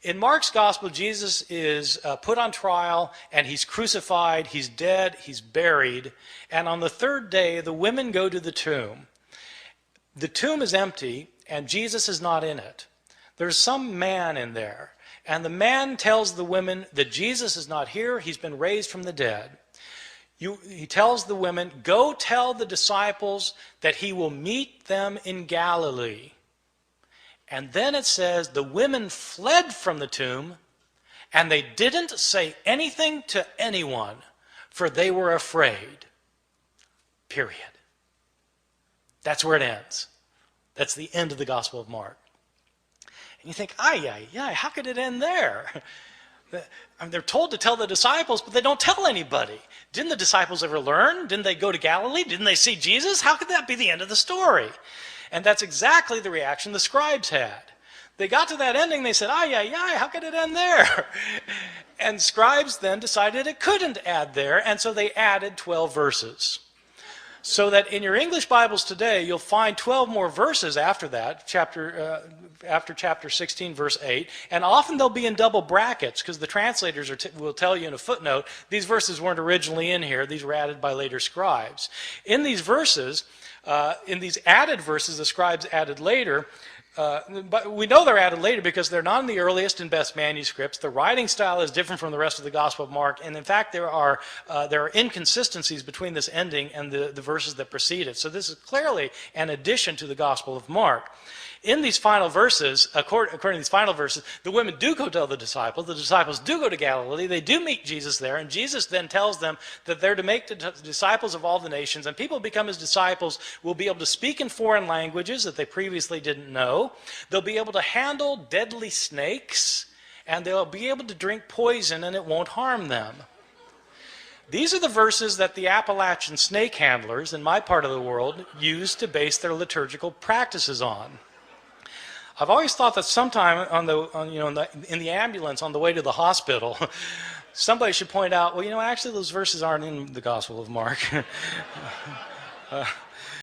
In Mark's gospel, Jesus is put on trial, and he's crucified, he's dead, he's buried, and on the third day, the women go to the tomb. The tomb is empty, and Jesus is not in it. There's some man in there, and the man tells the women that Jesus is not here, he's been raised from the dead. He tells the women, go tell the disciples that he will meet them in Galilee. And then it says the women fled from the tomb, and they didn't say anything to anyone, for they were afraid. Period. That's where it ends. That's the end of the Gospel of Mark. And you think, how could it end there? I mean, they're told to tell the disciples, but they don't tell anybody. Didn't the disciples ever learn? Didn't they go to Galilee? Didn't they see Jesus? How could that be the end of the story? And that's exactly the reaction the scribes had. They got to that ending, they said, how could it end there? And scribes then decided it couldn't add there, and so they added 12 verses. So that in your English Bibles today, you'll find 12 more verses after that, after chapter 16, verse 8, and often they'll be in double brackets, because the translators will tell you in a footnote, these verses weren't originally in here, these were added by later scribes. In these verses, in these added verses the scribes added later, but we know they're added later because they're not in the earliest and best manuscripts. The writing style is different from the rest of the Gospel of Mark, and in fact there are inconsistencies between this ending and the verses that precede it. So this is clearly an addition to the Gospel of Mark. In these final verses, according to these final verses, the women do go tell the disciples do go to Galilee, they do meet Jesus there, and Jesus then tells them that they're to make disciples of all the nations, and people who become his disciples will be able to speak in foreign languages that they previously didn't know. They'll be able to handle deadly snakes, and they'll be able to drink poison and it won't harm them. These are the verses that the Appalachian snake handlers in my part of the world use to base their liturgical practices on. I've always thought that sometime in the ambulance on the way to the hospital, somebody should point out, well, actually those verses aren't in the Gospel of Mark.